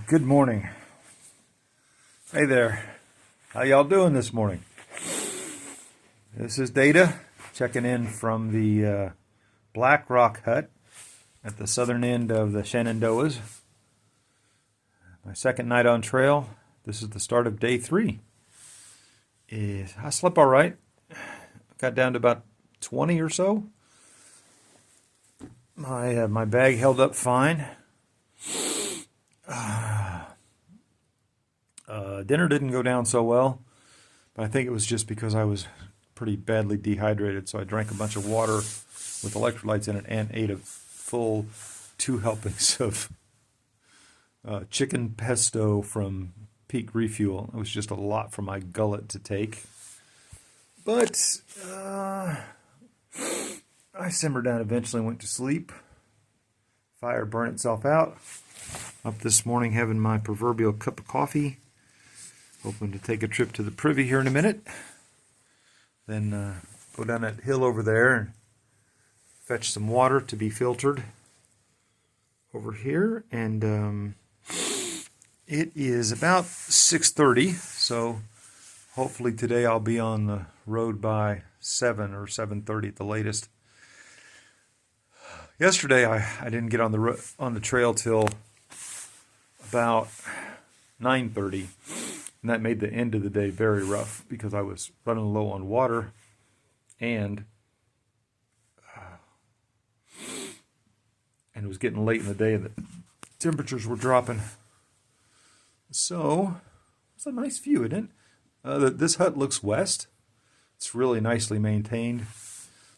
Well, good morning. Hey there. How y'all doing this morning? This is Data checking in from the Blackrock Hut at the southern end of the Shenandoahs. My second night on trail. This is the start of day 3. I slept all right. Got down to about 20 or so. My bag held up fine. Dinner didn't go down so well, but I think it was just because I was pretty badly dehydrated, so I drank a bunch of water with electrolytes in it and ate a full 2 helpings of chicken pesto from Peak Refuel. It was just a lot for my gullet to take, but I simmered down eventually and went to sleep. Fire burned itself out. Up this morning having my proverbial cup of coffee. Hoping to take a trip to the privy here in a minute. Then go down that hill over there and fetch some water to be filtered over here. And it is about 6:30, so hopefully today I'll be on the road by 7 or 7:30 at the latest. Yesterday I didn't get on the trail till about 9:30. And that made the end of the day very rough because I was running low on water and it was getting late in the day and the temperatures were dropping. So it's a nice view, isn't it? This hut looks west. It's really nicely maintained.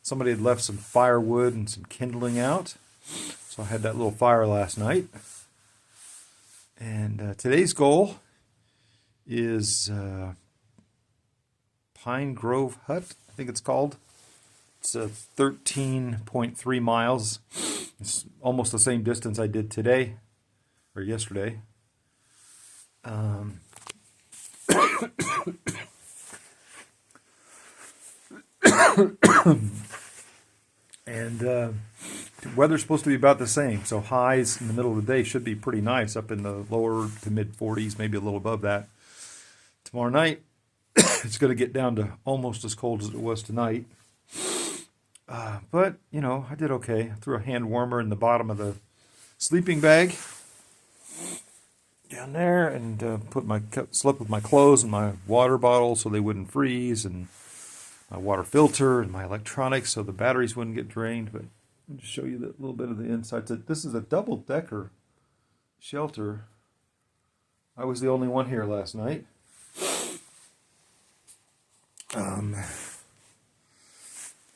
Somebody had left some firewood and some kindling out. So I had that little fire last night. And today's goal is Pine Grove Hut, I think it's called. It's 13.3 miles. It's almost the same distance I did today, or yesterday. And the weather's supposed to be about the same, so highs in the middle of the day should be pretty nice, up in the lower to mid 40s, maybe a little above that. Tomorrow night, it's going to get down to almost as cold as it was tonight. But, you know, I did okay. I threw a hand warmer in the bottom of the sleeping bag down there and slept with my clothes and my water bottle so they wouldn't freeze, and my water filter and my electronics so the batteries wouldn't get drained. But I'll just show you a little bit of the inside. This is a double-decker shelter. I was the only one here last night.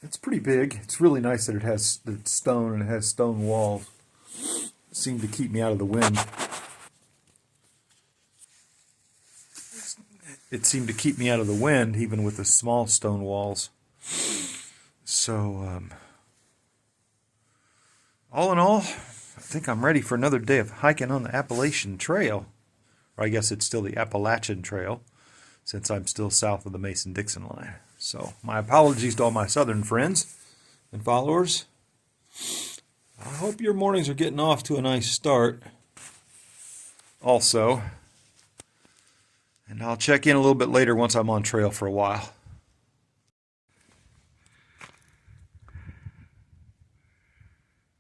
It's pretty big. It's really nice that it's stone and it has stone walls. It seemed to keep me out of the wind. It seemed to keep me out of the wind even with the small stone walls. So, all in all, I think I'm ready for another day of hiking on the Appalachian Trail. Or I guess it's still the Appalachian Trail, since I'm still south of the Mason-Dixon line. So, my apologies to all my southern friends and followers. I hope your mornings are getting off to a nice start also. And I'll check in a little bit later once I'm on trail for a while.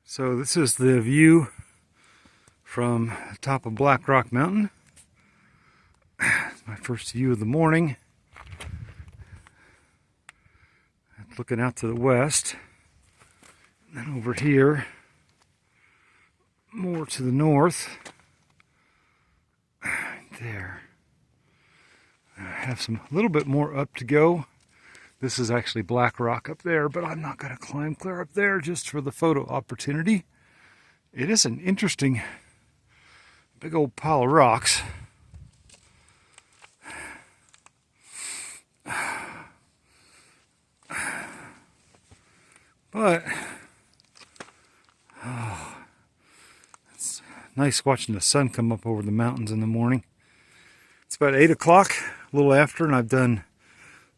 So this is the view from the top of Blackrock Mountain. My first view of the morning. Looking out to the west. And then over here, more to the north. There. I have a little bit more up to go. This is actually black rock up there, but I'm not going to climb clear up there just for the photo opportunity. It is an interesting big old pile of rocks. But it's nice watching the sun come up over the mountains in the morning. It's about 8 o'clock, a little after, and I've done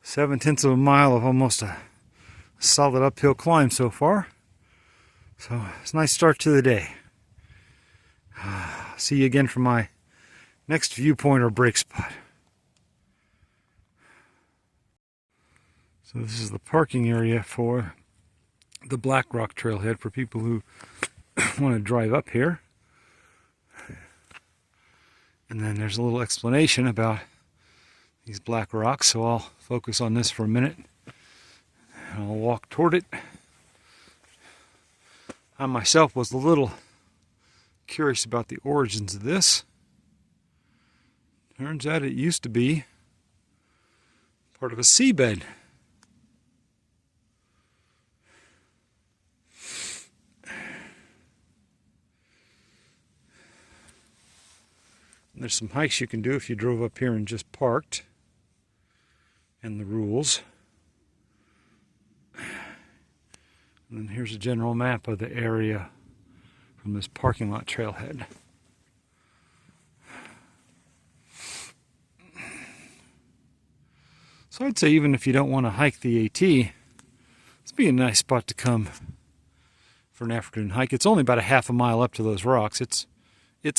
7/10 of a mile of almost a solid uphill climb so far. So it's a nice start to the day. See you again for my next viewpoint or break spot. So this is the parking area for the Blackrock Trailhead for people who want to drive up here. And then there's a little explanation about these black rocks, so I'll focus on this for a minute. And I'll walk toward it. I myself was a little curious about the origins of this. Turns out it used to be part of a seabed. There's some hikes you can do if you drove up here and just parked, and the rules. And then here's a general map of the area from this parking lot trailhead. So I'd say even if you don't want to hike the AT, this would be a nice spot to come for an afternoon hike. It's only about a half a mile up to those rocks. It's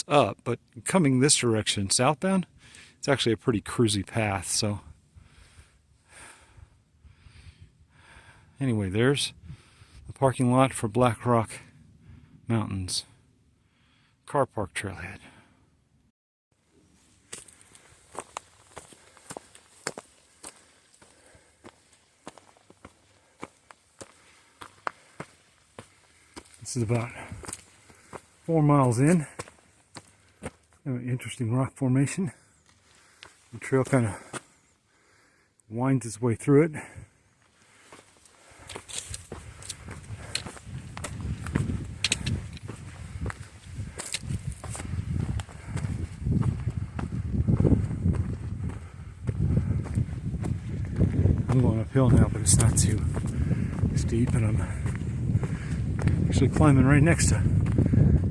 up, but coming this direction, southbound, it's actually a pretty cruisy path. So anyway, there's the parking lot for Blackrock Mountains Car Park Trailhead. This is about 4 miles in. An interesting rock formation. The trail kind of winds its way through it. I'm going uphill now, but it's not too steep, and I'm actually climbing right next to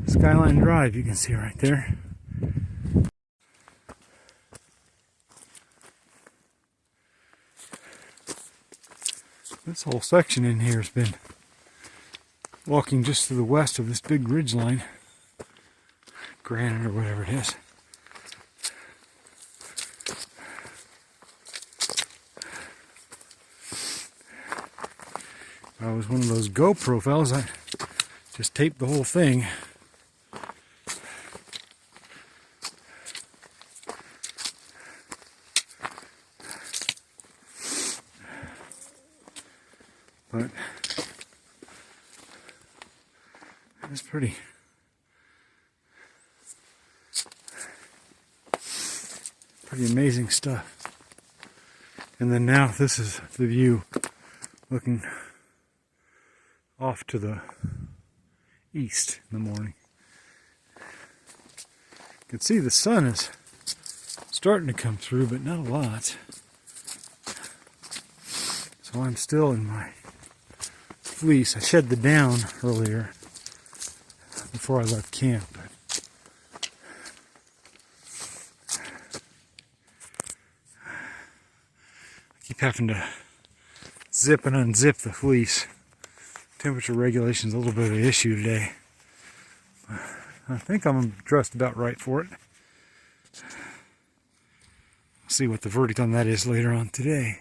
Skyline Drive. You can see right there. This whole section in here has been walking just to the west of this big ridge line, granite or whatever it is. If I was one of those GoPro fellas, I'd just tape the whole thing. But it's pretty amazing stuff. And then now this is the view looking off to the east in the morning. You can see the sun is starting to come through, but not a lot. So I'm still in my fleece. I shed the down earlier before I left camp. But I keep having to zip and unzip the fleece. Temperature regulation is a little bit of an issue today. I think I'm dressed about right for it. We'll see what the verdict on that is later on today.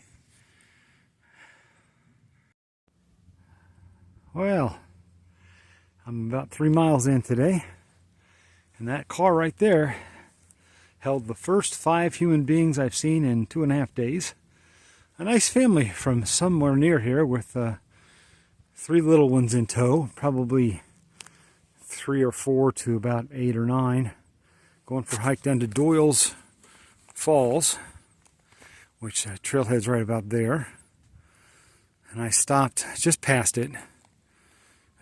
Well, I'm about 3 miles in today, and that car right there held the first 5 human beings I've seen in 2.5 days. A nice family from somewhere near here with 3 little ones in tow, probably 3 or 4 to about 8 or 9, going for a hike down to Doyle's Falls, which trailhead's right about there. And I stopped just past it.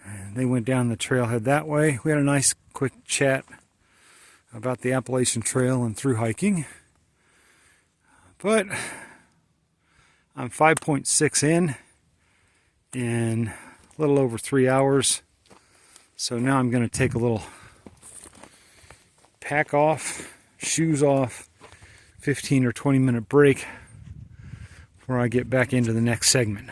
And they went down the trailhead that way. We had a nice quick chat about the Appalachian Trail and thru hiking. But I'm 5.6 in a little over 3 hours. So now I'm going to take a little pack off, shoes off, 15 or 20 minute break before I get back into the next segment.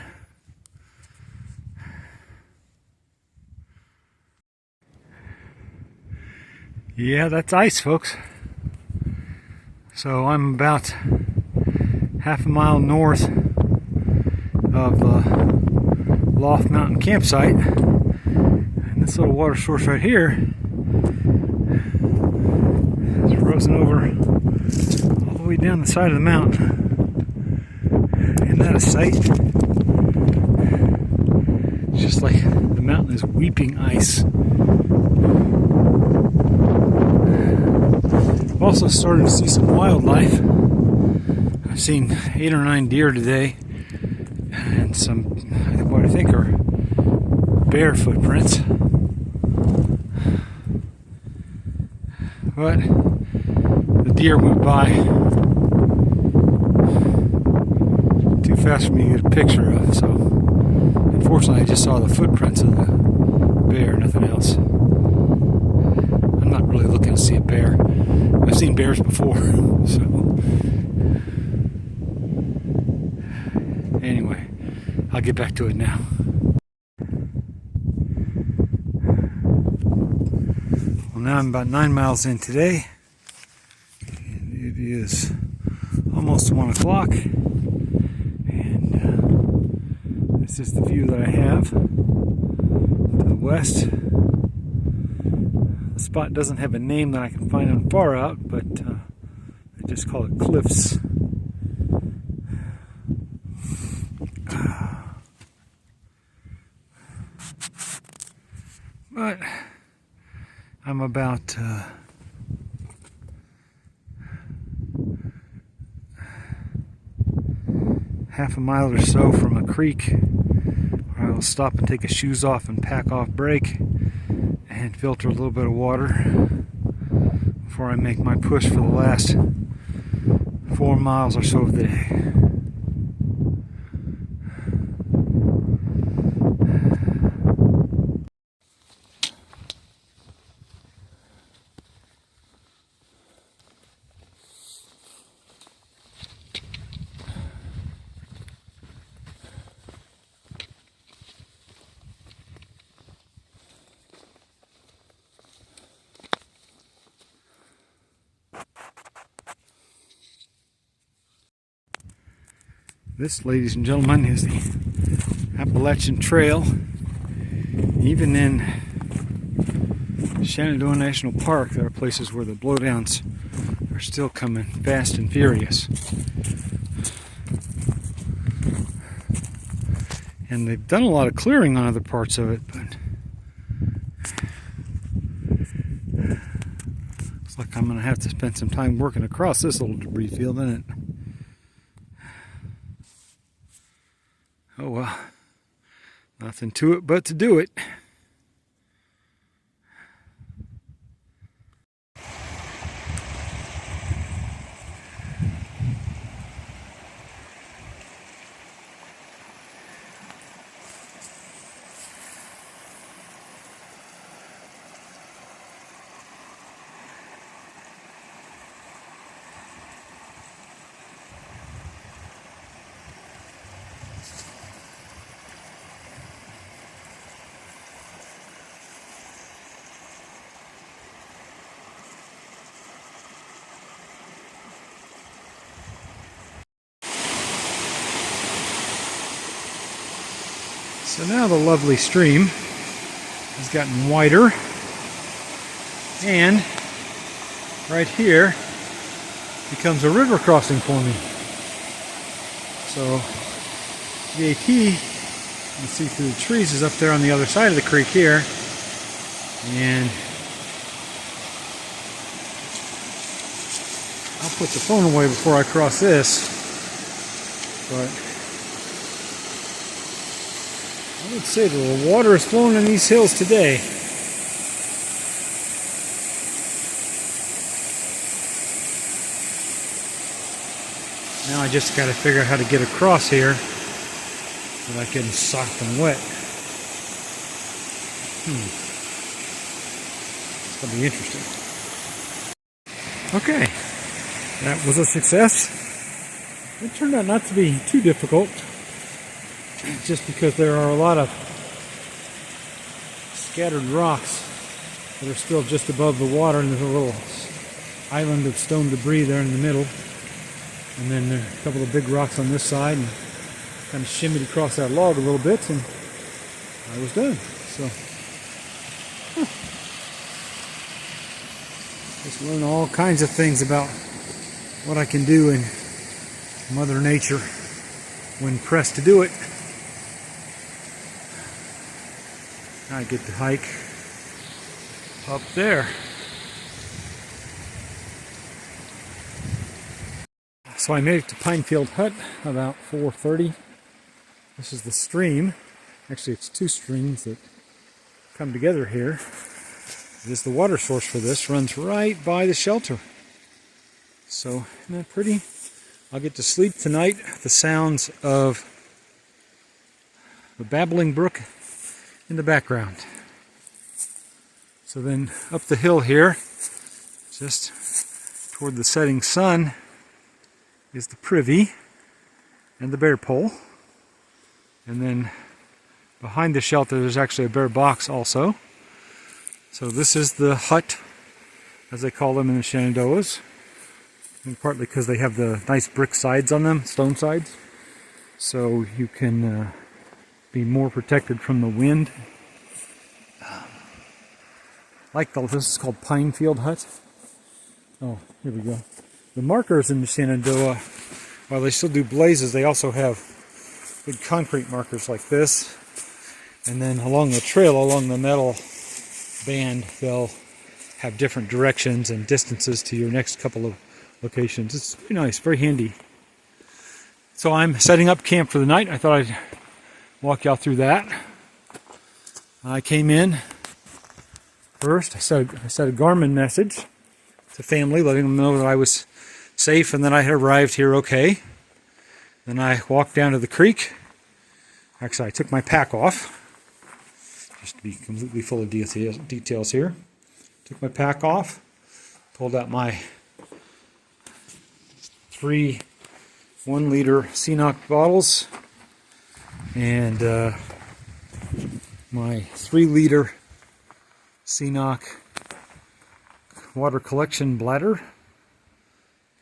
Yeah, that's ice, folks. So I'm about half a mile north of Loft Mountain campsite, and this little water source right here is frozen over all the way down the side of the mountain. Isn't that a sight? It's just like the mountain is weeping ice. I've also started to see some wildlife. I've seen 8 or 9 deer today, and some, what I think are bear footprints. But the deer went by too fast for me to get a picture of, so unfortunately I just saw the footprints of the bear, nothing else. I'm not really looking to see a bear. I've seen bears before, so anyway, I'll get back to it now. Well, now I'm about 9 miles in today, and it is almost 1 o'clock, and this is the view that I have to the west. The spot doesn't have a name that I can find on far out, but I just call it Cliffs. But I'm about half a mile or so from a creek where I will stop and take a shoes off and pack off brake and filter a little bit of water before I make my push for the last 4 miles or so of the day. This, ladies and gentlemen, is the Appalachian Trail. Even in Shenandoah National Park, there are places where the blowdowns are still coming fast and furious. And they've done a lot of clearing on other parts of it, but looks like I'm going to have to spend some time working across this little debris field, isn't it? Oh well, nothing to it but to do it. So now the lovely stream has gotten wider, and right here becomes a river crossing for me. So the AT, you can see through the trees, is up there on the other side of the creek here, and I'll put the phone away before I cross this, but I would say that the water is flowing in these hills today. Now I just got to figure out how to get across here without getting socked and wet. It's going to be interesting. Okay, that was a success. It turned out not to be too difficult, just because there are a lot of scattered rocks that are still just above the water, and there's a little island of stone debris there in the middle. And then there are a couple of big rocks on this side, and kind of shimmied across that log a little bit, and I was done. So, just learn all kinds of things about what I can do in Mother Nature when pressed to do it. I get to hike up there. So I made it to Pinefield Hut about 4:30. This is the stream. Actually, it's two streams that come together here. It is the water source for this. Runs right by the shelter. So, isn't that pretty? I'll get to sleep tonight. The sounds of the babbling brook in the background. So then up the hill here, just toward the setting sun, is the privy and the bear pole. And then behind the shelter there's actually a bear box also. So this is the hut, as they call them in the Shenandoahs. And partly because they have the nice brick sides on them, stone sides. So you can be more protected from the wind. This is called Pinefield Hut. Oh, here we go. The markers in the Shenandoah, while they still do blazes, they also have big concrete markers like this. And then along the trail, along the metal band, they'll have different directions and distances to your next couple of locations. It's very nice, very handy. So I'm setting up camp for the night. I thought I'd walk y'all through that. I came in first. I sent a Garmin message to family, letting them know that I was safe and that I had arrived here okay. Then I walked down to the creek. Actually, I took my pack off, just to be completely full of details here. Took my pack off, pulled out my 3 1-liter CNOC bottles and my 3-liter CNOC water collection bladder,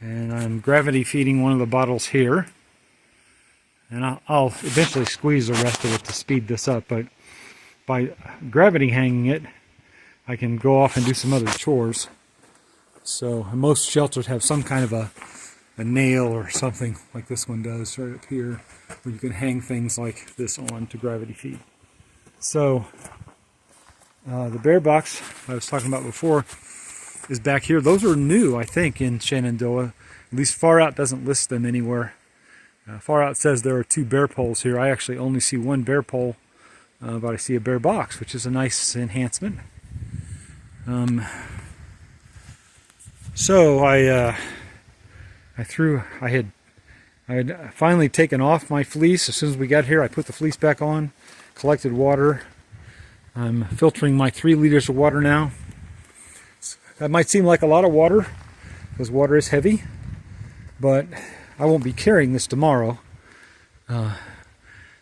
and I'm gravity feeding one of the bottles here, and I'll eventually squeeze the rest of it to speed this up, but by gravity hanging it I can go off and do some other chores. So most shelters have some kind of a nail or something like this one does right up here, where you can hang things like this on to gravity feed. So the bear box I was talking about before is back here. Those are new, I think, in Shenandoah. At least Far Out doesn't list them anywhere. Far Out says there are 2 bear poles here. I actually only see 1 bear pole, but I see a bear box, which is a nice enhancement. So I had finally taken off my fleece. As soon as we got here, I put the fleece back on, collected water. I'm filtering my 3 liters of water now. That might seem like a lot of water, because water is heavy, but I won't be carrying this tomorrow.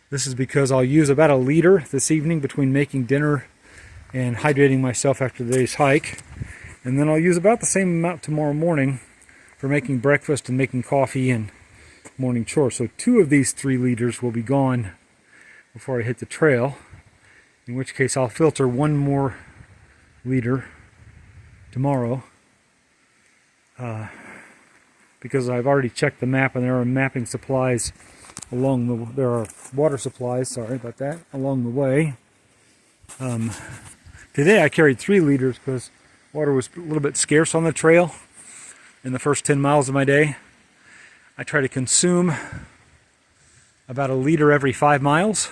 This is because I'll use about 1 liter this evening between making dinner and hydrating myself after the day's hike. And then I'll use about the same amount tomorrow morning for making breakfast and making coffee and morning chores. So 2 of these 3 liters will be gone before I hit the trail, in which case I'll filter 1 more liter tomorrow, because I've already checked the map and there are mapping supplies there are water supplies, sorry about that, along the way. Today I carried 3 liters because water was a little bit scarce on the trail in the first 10 miles of my day. I try to consume about 1 liter every 5 miles.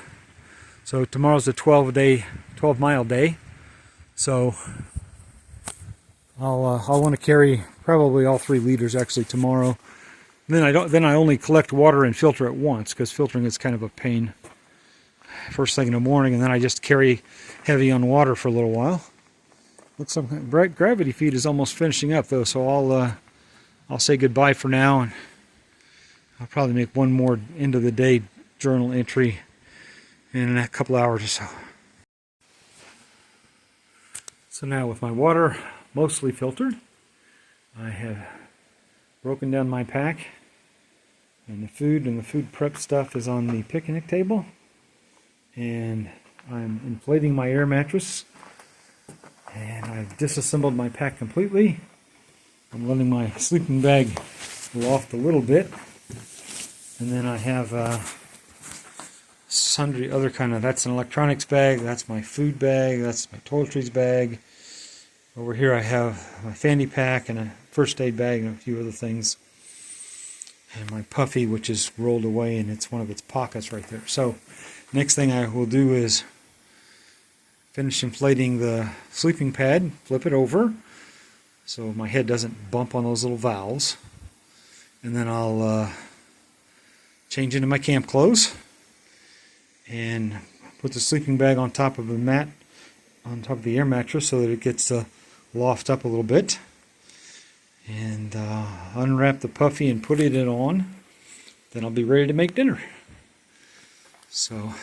So tomorrow's a 12-mile day. So I'll want to carry probably all 3 liters actually tomorrow. Then I only collect water and filter at once, because filtering is kind of a pain first thing in the morning, and then I just carry heavy on water for a little while. Looks like gravity feed is almost finishing up though, so I'll say goodbye for now, and I'll probably make 1 more end of the day journal entry in a couple hours or so. So now with my water mostly filtered, I have broken down my pack, and the food prep stuff is on the picnic table, and I'm inflating my air mattress, and I've disassembled my pack completely. I'm letting my sleeping bag loft a little bit, and then I have sundry other kind of, that's an electronics bag, that's my food bag, that's my toiletries bag. Over here I have my fanny pack and a first aid bag and a few other things. And my puffy, which is rolled away and it's one of its pockets right there. So next thing I will do is finish inflating the sleeping pad, flip it over so my head doesn't bump on those little valves. And then I'll change into my camp clothes and put the sleeping bag on top of the mat, on top of the air mattress, so that it gets loft up a little bit, and unwrap the puffy and put it on. Then I'll be ready to make dinner. So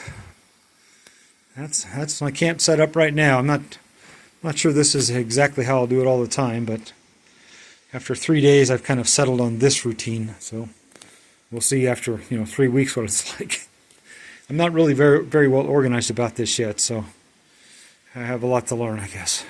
that's my camp setup right now. I'm not sure this is exactly how I'll do it all the time, but after 3 days I've kind of settled on this routine. So we'll see after 3 weeks what it's like. I'm not really very well organized about this yet, so I have a lot to learn, I guess.